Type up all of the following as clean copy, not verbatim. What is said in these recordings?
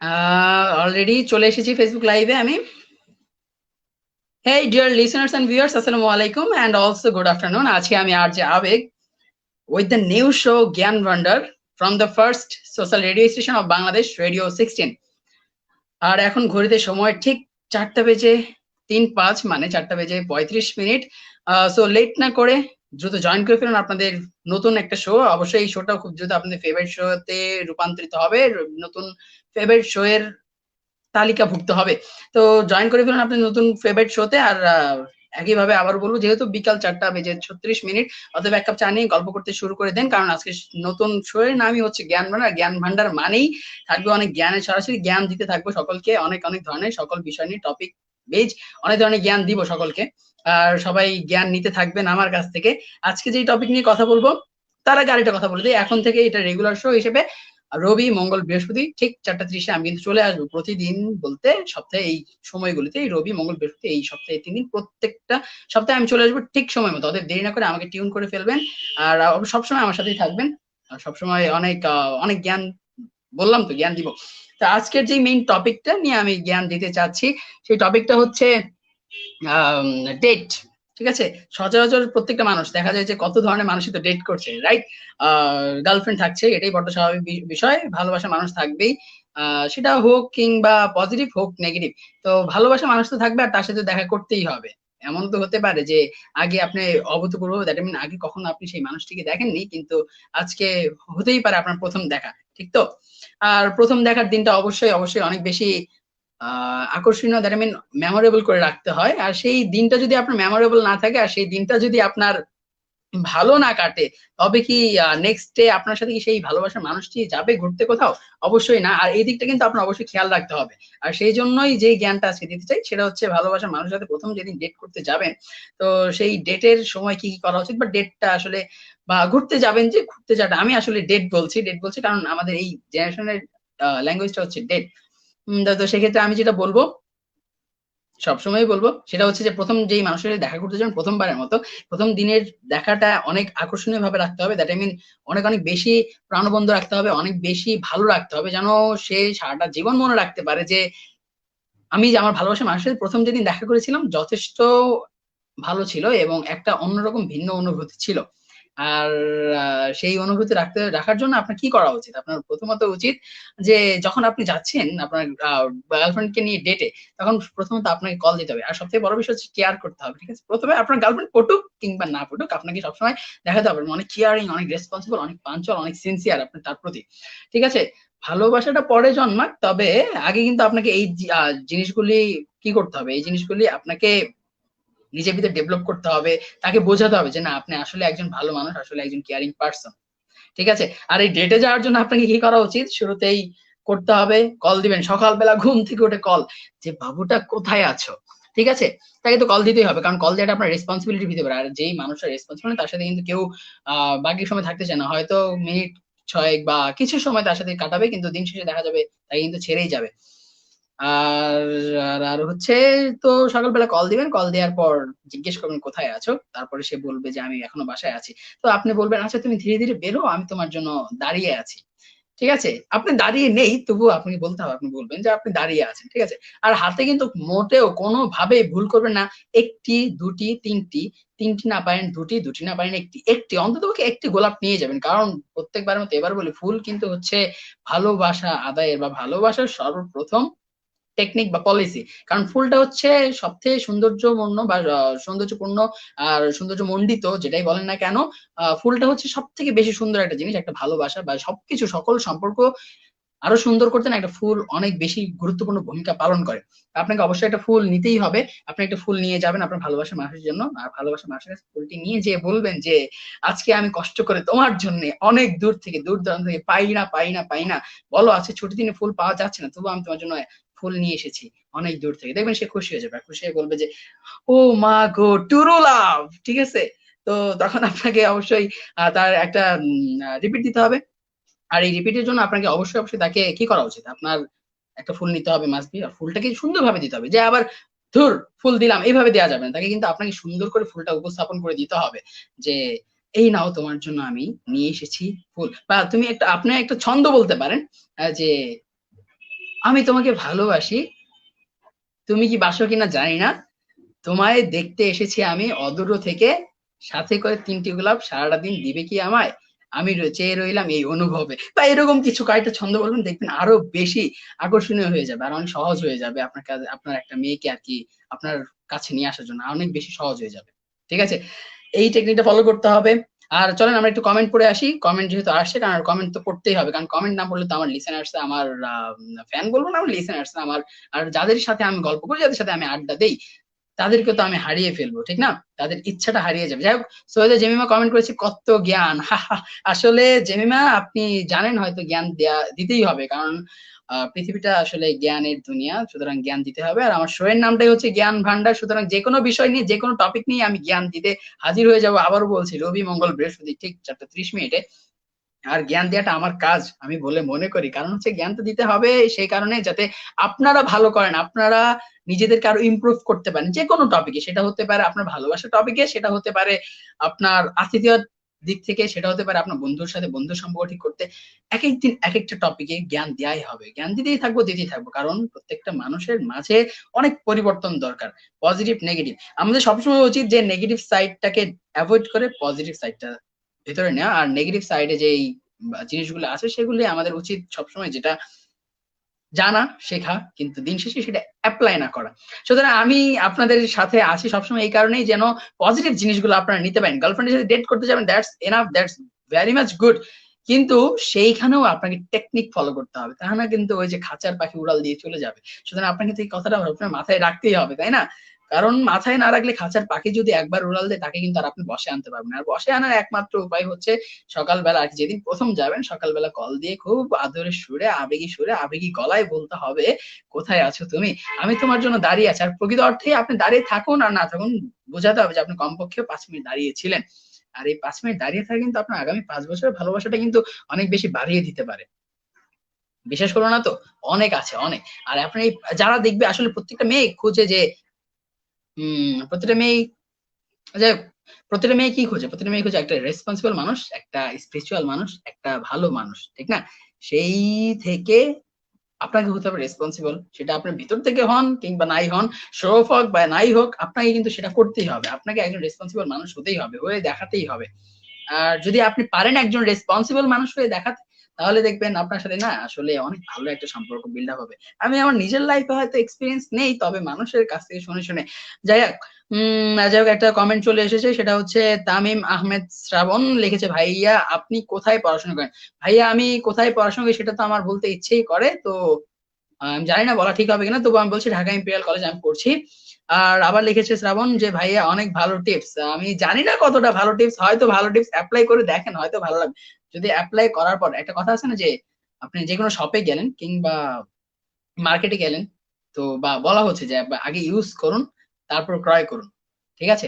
Already চলে এসেছি Facebook লাইভে আমি। Hey dear listeners and viewers, আসসালামু আলাইকুম and also good afternoon. আজকে আমি আরজে আবেগ with the new show জ্ঞান ভান্ডার from the first social radio station of Bangladesh, Radio 16. আর এখন ঘড়িতে সময় ঠিক 4:03 মানে 4:35। সো লেট না করে দ্রুত জয়েন করে ফেলুন আপনাদের নতুন একটা শো। অবশ্যই এই শোটা খুব দ্রুত আপনাদের ফেভারিট শোতে রূপান্তরিত হবে, নতুন ফেভারিট শো এর তালিকাভুক্ত হবে। তো জয়েন করে ফেলুন আপনার নতুন ফেভারিট শোতে। আর একইভাবে আবার বলবো, যেহেতু বিকাল 4:36, অতএব এক কাপ চা নিয়ে গল্প করতে শুরু করে দেন, কারণ আজকে নতুন শো এর নামই হচ্ছে জ্ঞান ভান্ডার। জ্ঞান ভান্ডার মানেই থাকবে অনেক জ্ঞানের, সরাসরি জ্ঞান দিতে থাকবো সকলকে, অনেক অনেক ধরনের সকল বিষয় নিয়ে টপিক বেজ অনেক ধরনের জ্ঞান দিব সকলকে। আর সবাই জ্ঞান নিতে থাকবেন আমার কাছ থেকে। আজকে যে টপিক নিয়ে কথা বলবো তার আগে আরেকটা কথা বলে দিই, এখন থেকে এটা রেগুলার শো হিসেবে রবি, মঙ্গল, বৃহস্পতি ঠিক 4:30 আমি কিন্তু চলে আসবো প্রতিদিন, বলতে সপ্তাহে এই সময়গুলিতে, রবি, মঙ্গল, বৃহস্পতি, এই সপ্তাহে 3 দিন, প্রত্যেকটা সপ্তাহে আমি চলে আসবো ঠিক সময় মতো। অতএব দেরি না করে আমাকে টিউন করে ফেলবেন। আর সবসময় আমার সাথেই থাকবেন। আর সবসময় অনেক অনেক জ্ঞান, বললাম তো জ্ঞান দিব। তো আজকের যে মেইন টপিকটা নিয়ে আমি জ্ঞান দিতে চাচ্ছি, সেই টপিকটা হচ্ছে ডেট। ঠিক আছে, সচরাচর প্রত্যেকটা মানুষ দেখা যায় যে কত ধরনের মানুষই তো ডেট করছে, রাইট? গার্লফ্রেন্ড থাকছে, এটাই বড় স্বাভাবিক বিষয়। ভালোবাসা মানুষ থাকবেই, সেটা হোক কিংবা পজিটিভ হোক নেগেটিভ। তো ভালোবাসা মানুষ তো থাকবে, আর তার সাথে দেখা করতেই হবে। এমন তো হতে পারে যে আগে আপনি অভূতপূর্ব, দ্যাট মিন আগে কখনো আপনি সেই মানুষটিকে দেখেননি, কিন্তু আজকে হতেই পারে আপনার প্রথম দেখা, ঠিক তো? আর প্রথম দেখার দিনটা অবশ্যই অবশ্যই অনেক বেশি আকর্ষণীয়, দ্যাট মিন মেমোরেবল করে রাখতে হয়। আর সেই দিনটা যদি আপনার মেমোরেবল না থাকে, আর সেই দিনটা যদি আপনার ভালো না কাটে, তবে কি নেক্সট ডে আপনার সাথে কি সেই ভালোবাসার মানুষটি যাবে ঘুরতে কোথাও? অবশ্যই না। আর এই দিকটা কিন্তু আপনার অবশ্যই খেয়াল রাখতে হবে। আর সেই জন্যই যে জ্ঞানটা আজকে দিতে চাই, সেটা হচ্ছে ভালোবাসার মানুষের সাথে প্রথম যেদিন ডেট করতে যাবেন, তো সেই ডেটের সময় কি কি করা উচিত, বা ডেটটা আসলে, বা ঘুরতে যাবেন, যে ঘুরতে যাটা, আমি আসলে ডেট বলছি কারণ আমাদের এই জেনারেশনের ল্যাঙ্গুয়েজটা হচ্ছে ডেট। তো সেক্ষেত্রে আমি যেটা বলবো, সবসময় বলবো, সেটা হচ্ছে যে প্রথম যেই মানুষের সাথে দেখা করতে যাবেন প্রথমবারের মতো, প্রথম দিনের দেখাটা অনেক আকর্ষণীয় ভাবে রাখতে হবে, দ্যাট আই মিন অনেক অনেক বেশি প্রাণবন্ত রাখতে হবে, অনেক বেশি ভালো রাখতে হবে, যেন সে সারাটা জীবন মনে রাখতে পারে যে আমি যে আমার ভালোবাসার মানুষের সাথে প্রথম যেদিন দেখা করেছিলাম যথেষ্ট ভালো ছিল, এবং একটা অন্যরকম ভিন্ন অনুভূতি ছিল। আর সেই অনুভূতি রাখার জন্য আপনার কি করা উচিত? আপনার প্রথমত উচিত যে যখন আপনি যাচ্ছেন আপনার গার্লফ্রেন্ড কে নিয়ে ডেটে, তখন প্রথমত আপনাকে কল দিতে হবে। আর সবথেকে বড় বিষয় হচ্ছে কেয়ার করতে হবে, ঠিক আছে? প্রথমে আপনার গার্লফ্রেন্ড পটুক কিংবা না পটুক, আপনাকে সবসময় দেখাতে হবে অনেক কেয়ারিং, অনেক রেসপন্সিবল, অনেক পাঞ্চুয়াল, অনেক সিনসিয়ার আপনার তার প্রতি, ঠিক আছে? ভালোবাসাটা পরে জন্মাক, তবে আগে কিন্তু আপনাকে এই জিনিসগুলি কি করতে হবে, এই জিনিসগুলি আপনাকে নিজের ভিতরে ডেভেলপ করতে হবে। তাকে বোঝাতে হবে যে না, আপনি আসলে একজন ভালো মানুষ, আসলে একজন কেয়ারিং পার্সন, ঠিক আছে? আর এই ডেটে যাওয়ার জন্য আপনাকে কি করা উচিত? শুরুতেই করতে হবে, কল দিবেন সকালবেলা ঘুম থেকে উঠে, কল, যে বাবুটা কোথায় আছো, ঠিক আছে? তাকে তো কল দিতেই হবে, কারণ কল দেওয়াটা আপনার রেসপন্সিবিলিটির ভিতরে। আর যেই মানুষটা রেসপন্সিবল তার সাথে কিন্তু কেউ বাকি সময় থাকতে চায় না, হয়তো মিনিট ছয়েক বা কিছু সময় তার সাথে কাটাবে, কিন্তু দিন শেষে দেখা যাবে তাকে কিন্তু ছেড়েই যাবে। আর আর হচ্ছে, তো সকালবেলা কল দিবেন, কল দেওয়ার পর জিজ্ঞেস করবেন কোথায় আছো, তারপরে সে বলবে যে আমি এখনো বাসায় আছি। তো আপনি বলবেন আচ্ছা তুমি ধীরে ধীরে বেরো, আমি তোমার জন্য দাঁড়িয়ে আছি, ঠিক আছে? আপনি দাঁড়িয়ে নেই, তবুও আপনাকে বলতে হবে, আপনি বলবেন যে আপনি দাঁড়িয়ে আছেন, ঠিক আছে? আর হাতে কিন্তু মোটেও কোনোভাবেই ভুল করবেন না। একটি, দুটি, তিনটি, তিনটি না পারেন দুটি, দুটি না পারেন একটি, একটি অন্তত একটি গোলাপ নিয়ে যাবেন, কারণ প্রত্যেকবার মতো এবার বলি, ফুল কিন্তু হচ্ছে ভালোবাসা আদায়ের বা ভালোবাসার সর্বপ্রথম টেকনিক বা পলিসি। কারণ ফুলটা হচ্ছে সবথেকে সৌন্দর্যপূর্ণ বা সৌন্দর্যপূর্ণ আর সৌন্দর্য মণ্ডিত, যেটাই বলেন না কেন, ফুলটা হচ্ছে সব থেকে বেশি সুন্দর একটা জিনিস। একটা ভালোবাসা বা সবকিছু সকল সম্পর্ক আরো সুন্দর করতে না একটা ফুল অনেক বেশি গুরুত্বপূর্ণ ভূমিকা পালন করে। আপনাকে অবশ্যই একটা ফুল নিতেই হবে। আপনি একটা ফুল নিয়ে যাবেন আপনার ভালোবাসার মানুষের জন্য, আর ভালোবাসার মানুষের কাছে ফুলটি নিয়ে যেয়ে বলবেন যে আজকে আমি কষ্ট করে তোমার জন্য অনেক দূর থেকে, দূর দূরান্ত থেকে, পাই না, বলো আছে ছুটির দিনে ফুল পাওয়া যাচ্ছে না, তবুও আমি তোমার জন্য ফুল নিয়ে এসেছি অনেক দূর থেকে। দেখবেন সে খুশি হয়ে যাবে, আর খুশি হয়ে বলবে যে ও মা গো, টুরু লাভ, ঠিক আছে? তো তখন আপনাকে অবশ্যই তার একটা রিপিট দিতে হবে। আর এই রিপিটের জন্য আপনাকে অবশ্যই অবশ্যই তাকে কি করা উচিত, আপনার একটা ফুল নিতে হবে, মাস্ট বি। আর ফুলটাকে সুন্দরভাবে দিতে হবে, যে আবার ধুর ফুল দিলাম এইভাবে দেওয়া যাবে না, তাকে কিন্তু আপনাকে সুন্দর করে ফুলটা উপস্থাপন করে দিতে হবে, যে এই নাও তোমার জন্য আমি নিয়ে এসেছি ফুল। বা তুমি একটা, আপনি একটা ছন্দ বলতে পারেন, যে আমি তোমাকে ভালোবাসি, তুমি কি বাসো কিনা জানি না, তোমায় দেখতে এসেছি আমি অদূর থেকে, সাথে করে 3টি গোলাপ, সারাটা দিন দিবে কি আমায়, আমি চেয়ে রইলাম এই অনুভবে। বা এরকম কিছু কয়েকটা ছন্দ বলবেন, দেখবেন আরো বেশি আকর্ষণীয় হয়ে যাবে, আর অনেক সহজ হয়ে যাবে আপনার কাছে, আপনার একটা মেয়েকে আর কি আপনার কাছে নিয়ে আসার জন্য অনেক বেশি সহজ হয়ে যাবে। ঠিক আছে, এই টেকনিকটা ফলো করতে হবে। আর চলেন আমরা একটু কমেন্ট পড়ে আসি। কমেন্ট যেহেতু আসছে, কারণ কমেন্ট তো পড়তেই হবে, কারণ কমেন্ট না পড়লে তো আমার লিসেনার্স, আমার ফ্যান বলবো না, আমার লিসেনার্স, আমার আর যাদের সাথে আমি গল্প করি, যাদের সাথে আমি আড্ডা দেই, তাদেরকে তো আমি হারিয়ে ফেলবো, ঠিক না? তাদের ইচ্ছাটা হারিয়ে যাবে। যাই হোক, সৈয়দা জেমিমা কমেন্ট করেছে কত জ্ঞান, হা হা। আসলে জেমিমা আপনি জানেন হয়তো জ্ঞান দিতেই হবে, কারণ পৃথিবীটা আসলে জ্ঞানের দুনিয়া, সুতরাং জ্ঞান দিতে হবে। আর আমার শোয়ের নামটাই হচ্ছে জ্ঞান ভান্ডার, সুতরাং যে কোনো বিষয় নিয়ে, যে কোনো টপিক নিয়ে আমি জ্ঞান দিতে হাজির হয়ে যাবো। আবারও বলছি, রবি মঙ্গল বৃহস্পতি ঠিক 4:30। আর জ্ঞান দেওয়াটা আমার কাজ আমি বলে মনে করি, কারণ হচ্ছে জ্ঞান তো দিতে হবে সেই কারণে যাতে আপনারা ভালো করেন, আপনারা নিজেদেরকে আরো ইমপ্রুভ করতে পারেন যে কোনো টপিকে। সেটা হতে পারে আপনার ভালোবাসার টপিকে, সেটা হতে পারে আপনার আতিথেয়তার দিক থেকে, সেটা হতে পারে আপনার বন্ধুর সাথে বন্ধু সম্পর্ক ঠিক করতে। এক এক দিন এক একটা টপিকে জ্ঞান দেওয়াই হবে, জ্ঞান দিতেই থাকবো, কারণ প্রত্যেকটা মানুষের মাঝে অনেক পরিবর্তন দরকার, পজিটিভ নেগেটিভ। আমাদের সবসময় উচিত যে নেগেটিভ সাইডটাকে অ্যাভয়েড করে পজিটিভ সাইডটা ভেতরে নেওয়া, আর নেগেটিভ সাইডে যেই জিনিসগুলো আছে সেগুলি আমাদের উচিত সবসময় যেটা জানা, শেখা, কিন্তু দিন শেষে সেটা অ্যাপ্লাই না করা। সুতরাং আমি আপনাদের সাথে আছি সবসময় এই কারণেই, যেন পজিটিভ জিনিসগুলো আপনারা নিতে পারেন। গার্লফ্রেন্ডের সাথে ডেট করতে যাবেন, that's enough, that's very much good, কিন্তু সেইখানেও আপনাকে টেকনিক ফলো করতে হবে, তা না কিন্তু ওই যে খাঁচার পাখি উড়াল দিয়ে চলে যাবে। সুতরাং আপনাকে তো এই কথাটা আপনার মাথায় রাখতেই হবে, তাই না? কারণ মাথায় না রাখলে, খাঁচার পাখি যদি একবার উড়াল দেয়, তাকে কিন্তু আর আপনি বসে আনতে পারবেন না। আর বসে আনার একমাত্র উপায় হচ্ছে সকালবেলা, আর যেদিন প্রথম যাবেন সকালবেলা কল দিয়ে খুব আদরের সুরে আবেগী গলায় বলতে হবে, কোথায় আছো তুমি, আমি তোমার জন্য দাঁড়িয়ে আছি। আর প্রকৃত অর্থে আপনি দাঁড়িয়ে থাকুন আর না থাকুন, বোঝাতে হবে যে আপনি কমপক্ষে 5 মিনিট দাঁড়িয়ে ছিলেন। আর এই 5 মিনিট দাঁড়িয়ে থাকা কিন্তু আপনার আগামী 5 বছরের ভালোবাসাটা কিন্তু অনেক বেশি বাড়িয়ে দিতে পারে। বিশেষ করো না তো, অনেক আছে অনেক। আর আপনি যারা দেখবে আসলে প্রত্যেকটা মেয়ে খুঁজে যে প্রত্যেকটা মেয়ে, যাই হোক, প্রত্যেকটা মেয়ে কি খোঁজে, প্রত্যেকটা মেয়ে খোঁজে একটা রেসপন্সিবল মানুষ, একটা স্পিরিচুয়াল মানুষ, একটা ভালো মানুষ, ঠিক না? সেই থেকে আপনাকে হতে হবে রেসপন্সিবল, সেটা আপনার ভিতর থেকে হন কিংবা নাই হন, শো অফ হোক বা নাই হোক, আপনাকে কিন্তু সেটা করতেই হবে। আপনাকে একজন রেসপন্সিবল মানুষ হতেই হবে, হয়ে দেখাতেই হবে। আর যদি আপনি পারেন একজন রেসপন্সিবল মানুষ হয়ে দেখাতে, তাহলে দেখবেন আপনার সাথে না আসলে অনেক ভালো একটা সম্পর্ক বিল্ড আপ হবে। আমি আমার নিজের লাইফে হয়তো এক্সপিরিয়েন্স নেই, তবে মানুষের কাছ থেকে শুনে শুনে। যাই হোক, যাই হোক, একটা কমেন্ট চলে এসেছে, সেটা হচ্ছে তামিম আহমেদ শ্রাবণ লিখেছে, ভাইয়া আপনি কোথায় পড়াশোনা করেন? ভাইয়া আমি কোথায় পড়াশোনা করি সেটা তো আমার বলতে ইচ্ছেই করে, তো আমি জানি না বলা ঠিক হবে কিনা, তবু আমি বলছি ঢাকা ইম্পেরিয়াল কলেজে আমি পড়ছি। আর আবার লিখেছে শ্রাবণ যে ভাইয়া অনেক ভালো টিপস, আমি জানি না কতটা ভালো টিপস, হয়তো ভালো টিপস অ্যাপ্লাই করে দেখেন, হয়তো ভালো লাগবে। যদি অ্যাপ্লাই করার পর, একটা কথা আছে না যে আপনি যে কোনো শপে গেলেন কিংবা মার্কেটে গেলেন, তো বা বলা হচ্ছে যে আগে ইউজ করুন, তারপর ক্রয় করুন, ঠিক আছে?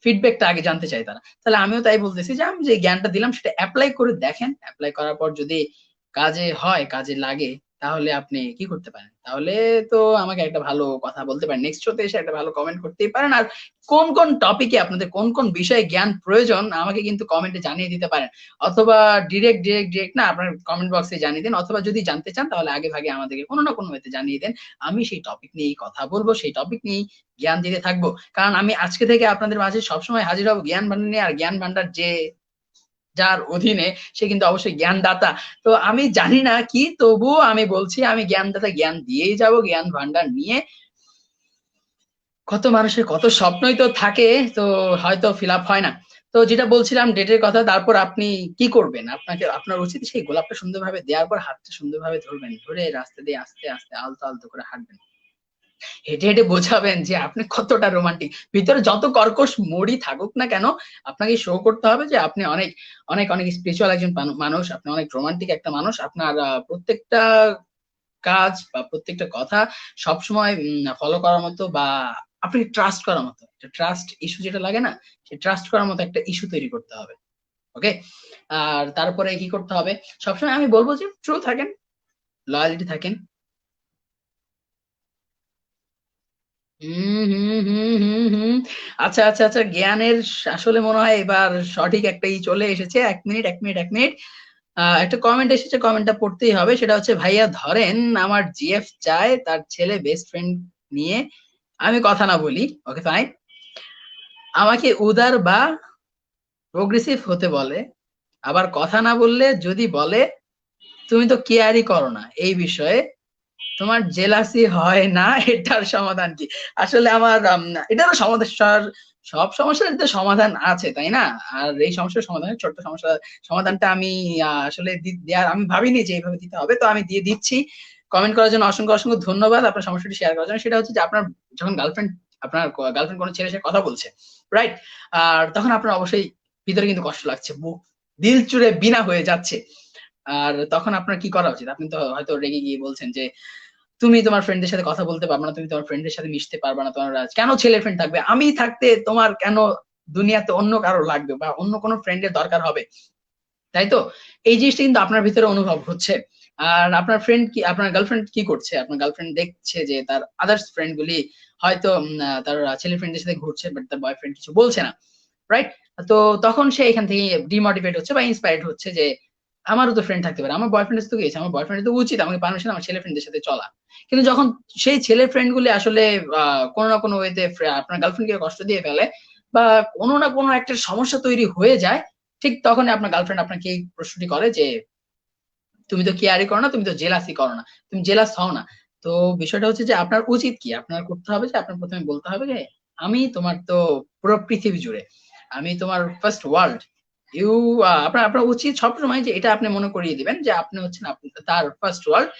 ফিডব্যাকটা আগে জানতে চাই তারা। তাহলে আমিও তাই বলতেছি যে আমি যে জ্ঞানটা দিলাম সেটা অ্যাপ্লাই করে দেখেন, অ্যাপ্লাই করার পর যদি কাজে হয়, কাজে লাগে, তাহলে আপনি কি করতে পারেন, তাহলে তো আমাকে একটা ভালো কথা বলতে পারেন, নেক্সট শোতে এসে একটা ভালো কমেন্ট করতেই পারেন। আর কোন কোন টপিকে আপনাদের কোন কোন বিষয়ে জ্ঞান প্রয়োজন আমাকে কিন্তু কমেন্টে জানিয়ে দিতে পারেন, অথবা ডিরেক্ট না, আপনার কমেন্ট বক্সে জানিয়ে দেন, অথবা যদি জানতে চান তাহলে আগে ভাগে আমাদেরকে কোনো না কোনো ওয়েতে জানিয়ে দেন। আমি সেই টপিক নিয়েই কথা বলবো, সেই টপিক নিয়েই জ্ঞান দিতে থাকবো, কারণ আমি আজকে থেকে আপনাদের মাঝে সবসময় হাজির হব জ্ঞান ভান্ডার নিয়ে। আর জ্ঞান ভান্ডার যে যার অধীনে, সে কিন্তু অবশ্যই জ্ঞানদাতা। তো আমি জানি না কি, তবুও আমি বলছি আমি জ্ঞানদাতা, জ্ঞান দিয়েই যাব জ্ঞান ভান্ডার নিয়ে। কত মানুষের কত স্বপ্নই তো থাকে, তো হয়তো ফিল আপ হয় না। তো যেটা বলছিলাম ডেটের কথা, তারপর আপনি কি করবেন, আপনাকে আপনার উচিত সেই গোলাপটা সুন্দরভাবে দেওয়ার পর হাতটা সুন্দরভাবে ধরবেন, ধরে রাস্তা দিয়ে আস্তে আস্তে আলতো আলতো করে হাঁটবেন, হেঁটে হেঁটে বোঝাবেন যে আপনি কতটা রোমান্টিক। ভিতরে যত কর্কশ মরি থাকুক না কেন, আপনাকে শো করতে হবে যে আপনি অনেক অনেক অনেক স্পিরিচুয়াল একজন মানুষ, আপনি অনেক রোমান্টিক একটা মানুষ। আপনার প্রত্যেকটা কাজ বা প্রত্যেকটা কথা সবসময় ফলো করার মতো, বা আপনি ট্রাস্ট করার মতো, ট্রাস্ট ইস্যু যেটা লাগে না, সেই ট্রাস্ট করার মতো একটা ইস্যু তৈরি করতে হবে। ওকে, আর তারপরে কি করতে হবে, সবসময় আমি বলবো যে ট্রু থাকেন, লয়ালিটি থাকেন। হুম হুম হুম হুম হুম। আচ্ছা আচ্ছা আচ্ছা, জ্ঞানের আসলে মনে হয় এবার সঠিক একটা চলে এসেছে। 1 মিনিট 1 মিনিট 1 মিনিট। একটা কমেন্ট এসেছে, কমেন্টটা পড়তেই হবে। সেটা হচ্ছে, ভাইয়া ধরেন আমার জিএফ চায় তার ছেলে বেস্ট ফ্রেন্ড নিয়ে আমি কথা না বলি, ওকে ফাইন, আমাকে উদার বা প্রোগ্রেসিভ হতে বলে, আবার কথা না বললে যদি বলে তুমি তো কেয়ারই করো না এই বিষয়ে, তোমার জেলাসি হয় না, এটার সমাধান কি? আসলে আমার এটারও সব সমস্যার তো সমাধান আছে, তাই না? আর এই সমস্যার সমাধানের ছোট্ট সমাধানটা আমি আসলে দেওয়ার আমি ভাবিনি যে এইভাবে দিতে হবে, তো আমি দিয়ে দিচ্ছি। কমেন্ট করার জন্য অসংখ্য অসংখ্য ধন্যবাদ, আপনার সমস্যাটি শেয়ার করার জন্য। সেটা হচ্ছে যে আপনার যখন আপনার গার্লফ্রেন্ড কোনো ছেলের সাথে কথা বলছে, রাইট, আর তখন আপনার অবশ্যই ভিতরে কিন্তু কষ্ট লাগছে, বুক দিল চুড়ে বিনা হয়ে যাচ্ছে। আর তখন আপনার কি করা উচিত? আপনি তো হয়তো রেগে গিয়ে বলছেন যে তুমি তোমার ফ্রেন্ডদের সাথে কথা বলতে পারবে না, তুমি তোমার ফ্রেন্ডদের সাথে মিশতে পারবে না, তোমার কেন ছেলে ফ্রেন্ড থাকবে, আমি থাকতে তোমার কেন দুনিয়াতে অন্য কারো লাগবে বা অন্য কোনো ফ্রেন্ডের দরকার হবে, তাই তো? এই জিনিসটা কিন্তু আপনার ভিতরে অনুভব হচ্ছে। আর আপনার ফ্রেন্ড কি, আপনার গার্লফ্রেন্ড কি করছে? আপনার গার্লফ্রেন্ড দেখছে যে তার আদার্স ফ্রেন্ড গুলি হয়তো তার ছেলে ফ্রেন্ডদের সাথে ঘুরছে, বাট তার বয়ফ্রেন্ড কিছু বলছে না, রাইট? তো তখন সে এখান থেকে ডিমোটিভেট হচ্ছে বা ইন্সপায়ার্ড হচ্ছে যে আমারও তো ফ্রেন্ড থাকতে পারে, আমার বয়ফ্রেন্ড তো গিয়েছে, আমার বয়ফ্রেন্ড তো উচিত আমাকে পারমিশন আমার ছেলে ফ্রেন্ডদের সাথে চলা। কিন্তু যখন সেই ছেলে ফ্রেন্ড গুলি আসলে কোনো না কোনো ওয়েতে আপনার গার্লফ্রেন্ডকে কষ্ট দিয়ে ফেলে বা কোনো না কোনো একটা সমস্যা তৈরি হয়ে যায়, ঠিক তখন আপনার গার্লফ্রেন্ড আপনাকে এই প্রশ্নটি করে যে তুমি তো কেয়ারই করো না, তুমি তো জেলাসি করো না, তুমি জেলাস হও না। তো বিষয়টা হচ্ছে যে আপনার উচিত কি? আপনার করতে হবে যে আপনার প্রথমে বলতে হবে যে আমি তোমার তো পুরো পৃথিবী জুড়ে, আমি তোমার ফার্স্ট ওয়ার্ল্ড। ইউ আপনার আপনার উচিত সবসময় যে এটা আপনি মনে করিয়ে দিবেন যে আপনি হচ্ছেন তার ফার্স্ট ওয়ার্ল্ড।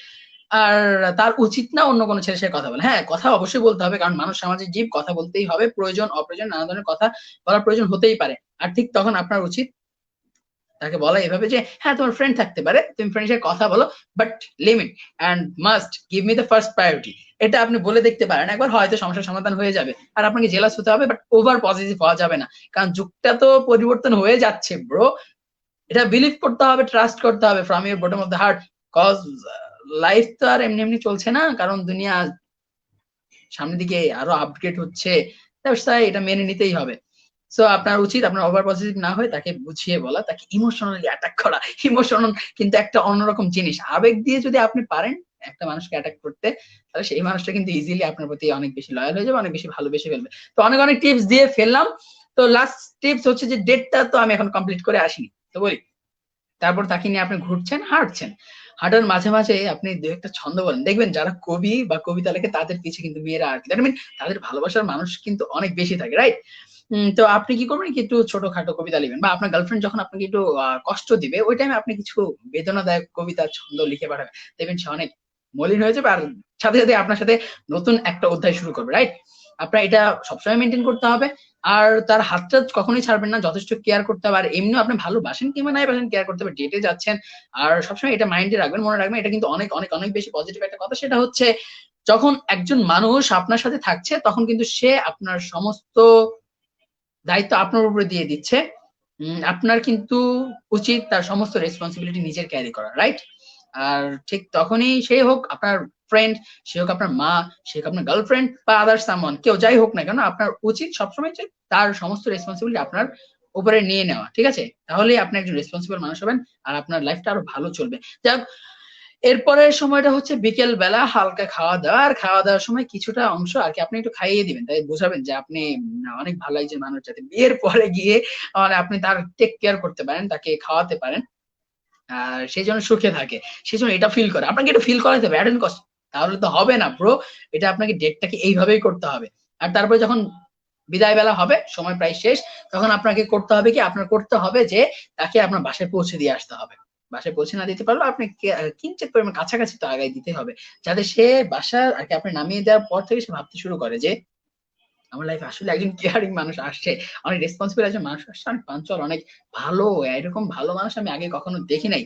আর তার উচিত না অন্য কোনো ছেলের সাথে কথা বলে। হ্যাঁ, কথা অবশ্যই বলতে হবে, কারণ মানুষ সামাজিক জীব, কথা বলতেই হবে, প্রয়োজন অপ্রয়োজন নানা ধরনের কথা বলার প্রয়োজন হতেই পারে। আর ঠিক তখন আপনার উচিত তাকে বলা এভাবে যে হ্যাঁ তোমার ফ্রেন্ড থাকতে পারে, তুমি ফ্রেন্ডের সাথে কথা বলো, but limit and must give me the first priority. এটা আপনি বলে দেখতে পারেন একবার, হয়তো সমস্যার সমাধান হয়ে যাবে। আর আপনাকে জেলাস হতে হবে, বাট ওভার পজিটিভ হওয়া যাবে না, কারণ যুগটা তো পরিবর্তন হয়ে যাচ্ছে ব্রো। এটা বিলিভ করতে হবে, ট্রাস্ট করতে হবে from your bottom of the heart, cause life তো আর এমনি এমনি চলছে না, কারণ দুনিয়া সামনের দিকে আরো আপগ্রেড হচ্ছে, তাই এটা মেনে নিতেই হবে। সো আপনার উচিত আপনার ওভার পজিটিভ না হয়ে তাকে বুঝিয়ে বলা, তাকে ইমোশনালি অ্যাটাক করা। ইমোশনাল কিন্তু একটা অন্যরকম জিনিস, আবেগ দিয়ে যদি আপনি পারেন একটা মানুষকে অ্যাটাক করতে, তাহলে সেই মানুষটা কিন্তু ইজিলি আপনার প্রতি অনেক বেশি লয়াল হয়ে যাবে, অনেক বেশি ভালোবেসে ফেলবে। তো অনেক অনেক টিপস দিয়ে ফেললাম। তো লাস্ট টিপস হচ্ছে যে ডেটটা তো আমি এখন কমপ্লিট করে আসিনি, তো বলি তারপর তাকে নিয়ে আপনি ঘুরছেন, হাঁটছেন, হাঁটার মাঝে মাঝে আপনি দু একটা ছন্দ বলেন, দেখবেন যারা কবি বা কবিতা লেখে তাদের পিছে কিন্তু মেয়েরা আর কি, তাদের ভালোবাসার মানুষ কিন্তু অনেক বেশি থাকে, রাইট? তো আপনি কি করবেন, কি একটু ছোটখাটো কবিতা লিখবেন, বা আপনার গার্লফ্রেন্ড যখন আপনাকে একটু কষ্ট দিবে ওই টাইমে আপনি কিছু বেদনাদায়ক কবিতা ছন্দ লিখে পাঠাবেন, দেখবেন সে অনেক মলিন হয়ে যাবে, আর সাথে সাথে আপনার সাথে নতুন একটা অধ্যায় শুরু করবে, রাইট? আপনার এটা সবসময় মেনটেন করতে হবে। আর তার হাতটা কখনোই ছাড়বেন না, যথেষ্ট কেয়ার করতে হবে। আর এমনিও আপনি ভালোবাসেন কিংবা নাই বাসেন, কেয়ার করতে হবে, ডেটে যাচ্ছেন। আর সবসময় এটা মাইন্ডে রাখবেন, মনে রাখবেন, এটা কিন্তু অনেক অনেক অনেক বেশি পজিটিভ একটা কথা। সেটা হচ্ছে যখন একজন মানুষ আপনার সাথে থাকছে তখন কিন্তু সে আপনার সমস্ত দায়িত্ব আপনার উপরে দিয়ে দিচ্ছে। আপনার কিন্তু উচিত তার সমস্ত রেসপন্সিবিলিটি নিজের ক্যারি করা, রাইট? আর ঠিক তখনই সে হোক আপনার ফ্রেন্ড, সে হোক আপনার মা, সে হোক আপনার গার্লফ্রেন্ড বা আদার্স সামওয়ান, কেউ যাই হোক না কেন, আপনার উচিত সবসময় যে তার সমস্ত রেসপন্সিবিলিটি আপনার উপরে নিয়ে নেওয়া, ঠিক আছে? তাহলেই আপনি একজন রেসপন্সিবল মানুষ হবেন, আর আপনার লাইফটা আরো ভালো চলবে। যাক, এরপরের সময়টা হচ্ছে বিকেল বেলা, হালকা খাওয়া দাওয়া। আর খাওয়া দাওয়ার সময় কিছুটা অংশ আর কি আপনি একটু খাইয়ে দিবেন, তাই বোঝাবেন যে আপনি অনেক ভালো একজন মানুষ, যাতে বিয়ের পরে গিয়ে মানে আপনি তার টেক কেয়ার করতে পারেন, তাকে খাওয়াতে পারেন, আর সেই জন্য সুখে থাকে, সেই জন্য এটা ফিল করে আপনাকে এটা ফিল করাতে হবে অ্যাডেন কষ্ট। তাহলে তো হবে না ব্রো, এটা আপনাকে ডেটটাকে এইভাবেই করতে হবে। আর তারপরে যখন বিদায় বেলা হবে, সময় প্রায় শেষ, তখন আপনাকে করতে হবে কি, আপনার করতে হবে যে তাকে আপনার বাসায় পৌঁছে দিয়ে আসতে হবে। বাসায় পৌঁছে না দিতে পারলেও আপনি কিঞ্চিত পরিমাণ কাছাকাছি তো আগায় দিতে হবে, যাতে সে বাসার আর কি আপনি নামিয়ে দেওয়ার পর থেকে সে ভাবতে শুরু করে যে আমার লাইফে আসলে একজন কেয়ারিং মানুষ আসছে, অনেক রেসপন্সিবল একজন মানুষ আসছে, অনেক পাঞ্চুয়াল, অনেক ভালো, এরকম ভালো মানুষ আমি আগে কখনো দেখি নাই।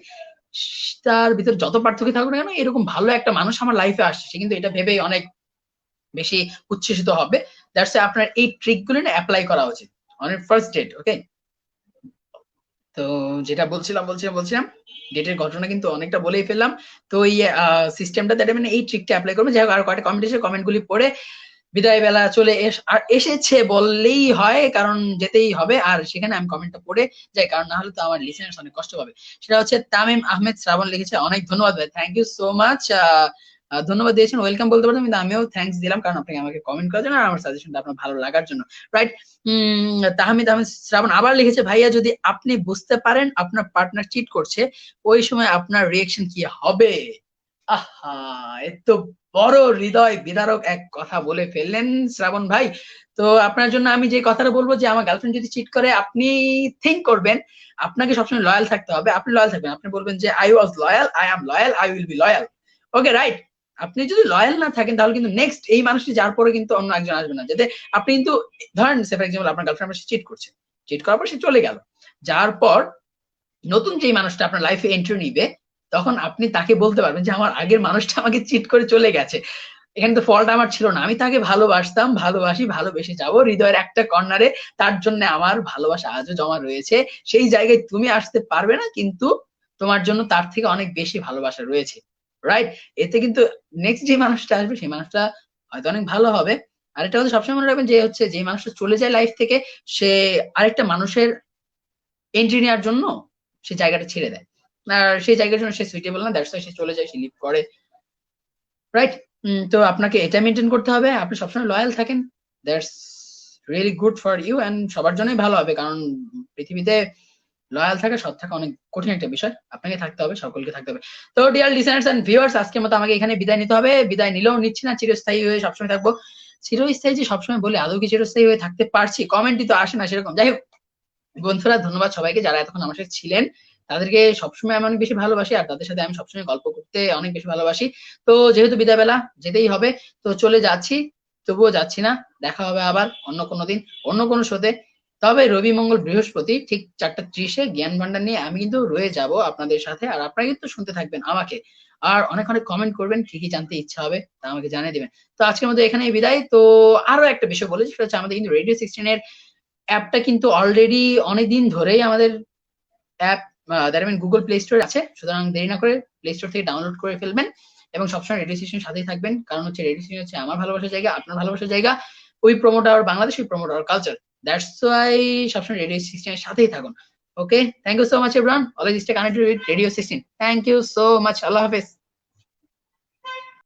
তার ভিতর যত পার্থক্য থাকুক না কেন, এরকম ভালো একটা মানুষ আমার লাইফে আসছে, সে কিন্তু এটা ভেবেই অনেক বেশি উচ্ছ্বসিত হবে। দ্যাটস আপনার এই ট্রিক গুলো না অ্যাপ্লাই করা উচিত অন ফার্স্ট ডেট, ওকে? তো যেটা বলছিলাম ডেটের ঘটনা কিন্তু অনেকটা বলেই ফেললাম। তো এই সিস্টেমটা দ্যাট মানে এই ট্রিকটা অ্যাপ্লাই করবে। যাই হোক, আর কয়েকটা কমেন্ট এসে কমেন্ট গুলি পড়ে বিদায় বেলা চলে এসেছে বললেই হয়, কারণ যেতেই হবে। আর সেখানে আমি কমেন্টটা পড়ে যাই, কারণ না হলে তো আমার লিসেনার্স অনেক কষ্ট পাবে। সেটা হচ্ছে তামিম আহমেদ শ্রাবণ লিখেছে, অনেক ধন্যবাদ ভাই, থ্যাংক ইউ সো মাচ। ধন্যবাদ দিয়েছেন, ওয়েলকাম বলতে পারতাম, কিন্তু আমিও থ্যাঙ্কস দিলাম, কারণ আপনি আমাকে কমেন্ট করার জন্য আর আমার সাজেশনটা আপনার ভালো লাগার জন্য, রাইট। তাহমিদ আহমেদ শ্রাবণ আবার লিখেছে, ভাইয়া যদি আপনি বুঝতে পারেন আপনার পার্টনার চিট করছে, ওই সময় আপনার রিয়েকশন কি হবে? আহা, এত বড় হৃদয় বিদারক এক কথা বলে ফেললেন শ্রাবণ ভাই। তো আপনার জন্য আমি যে কথাটা বলবো, যে আমার গার্লফ্রেন্ড যদি চিট করে, আপনি থিঙ্ক করবেন আপনাকে সবসময় লয়াল থাকতে হবে। আপনি লয়াল থাকবেন, আপনি বলবেন যে I was loyal, I am loyal, I will be loyal. Okay, right. আপনি যদি লয়াল না থাকেন, তাহলে কিন্তু নেক্সট এই মানুষটি যার পরে কিন্তু অন্য একজন আসবে না। যাতে আপনি কিন্তু ধরেন, ফর এক্সাম্পল, আপনার গার্লফ্রেন্ড আপনার চিট করছে, চিট করার পর সে চলে গেল, যার পর নতুন যে মানুষটা আপনার লাইফে এন্ট্রি নিবে, তখন আপনি তাকে বলতে পারবেন যে আমার আগের মানুষটা আমাকে চিট করে চলে গেছে, এখানে তো ফল্ট আমার ছিল না, আমি তাকে ভালোবাসতাম, ভালোবাসি, ভালোবেসে যাবো হৃদয়ের একটা কর্নারে, তার জন্য আমার ভালোবাসা আজও জমা রয়েছে। সেই জায়গায় তুমি আসতে পারবে না, কিন্তু তোমার জন্য তার থেকে অনেক বেশি ভালোবাসা রয়েছে, রাইট। এতে কিন্তু নেক্সট যে মানুষটা আসবে, সেই মানুষটা হয়তো অনেক ভালো হবে। আরেকটা কথা সবসময় মনে রাখবেন, যে হচ্ছে যে মানুষটা চলে যায় লাইফ থেকে, সে আরেকটা মানুষের এন্ট্রি নেওয়ার জন্য সে জায়গাটা ছেড়ে দেয়, আর সেই জায়গার জন্য সে সুইটেবল না, দ্যাটস ওয়াই সে চলে যায়, সে লিভ করে, রাইট। তো আপনাকে এটা মেনটেন করতে হবে, আপনি সবসময় লয়াল থাকেন, that's really good for you, and সবার জন্যই ভালো হবে, কারণ পৃথিবীতে লয়াল থাকা, সৎ থাকা অনেক কঠিন একটা বিষয়, আপনাকে থাকতে হবে, সকলকে থাকতে হবে। তো ডিয়ার লিসেনার্স এন্ড ভিউয়ার্স, আজকের মতো আমাকে এখানে বিদায় নিতে হবে, বিদায় নিলেও নিচ্ছি না, চিরস্থায়ী হয়ে সবসময় থাকবো। চিরস্থায়ী যে সবসময় বলে, আদৌ কি চিরস্থায়ী হয়ে থাকতে পারছি? কমেন্টই তো আসে না সেরকম। যাই হোক বন্ধুরা, ধন্যবাদ সবাইকে যারা এতক্ষণ আমার সাথে ছিলেন, তাদেরকে সবসময় আমি অনেক বেশি ভালোবাসি, আর তাদের সাথে আমি সবসময় গল্প করতে অনেক বেশি ভালোবাসি। তো যেহেতু বিদায় বেলা, যেতেই হবে, তো চলে যাচ্ছি, তবুও যাচ্ছি না, দেখা হবে আবার অন্য কোনো দিন, অন্য কোনো শোতে। তবে রবি মঙ্গল বৃহস্পতি ঠিক 4:30-এ জ্ঞান ভান্ডার নিয়ে আমি কিন্তু রয়ে যাব আপনাদের সাথে, আর আপনারা কিন্তু শুনতে থাকবেন আমাকে, আর অনেক অনেক কমেন্ট করবেন, কি কি জানতে ইচ্ছা হবে তা আমাকে জানিয়ে দিবেন। তো আজকের মধ্যে এখানেই বিদায়। তো আরো একটা বিষয় বলেছি, সেটা হচ্ছে আমাদের কিন্তু রেডিও 16 এর অ্যাপটা কিন্তু অলরেডি অনেকদিন ধরেই আমাদের app, that mean Google play স্টোরে আছে, সুতরাং দেরি না করে প্লে স্টোর থেকে ডাউনলোড করে ফেলবেন, এবং সবসময় রেডিও স্টেশনের সাথেই থাকবেন, কারণ হচ্ছে রেডিও স্টেশন হচ্ছে আমার ভালোবাসার জায়গা, আপনার ভালোবাসার জায়গা। We promote our Bangladesh, we promote our culture, that's why সবসময় রেডিও স্টেশনের সাথেই থাকুন। Okay, thank you so much everyone, always stay connected with radio 16। Thank you so much, আল্লাহ হাফেজ।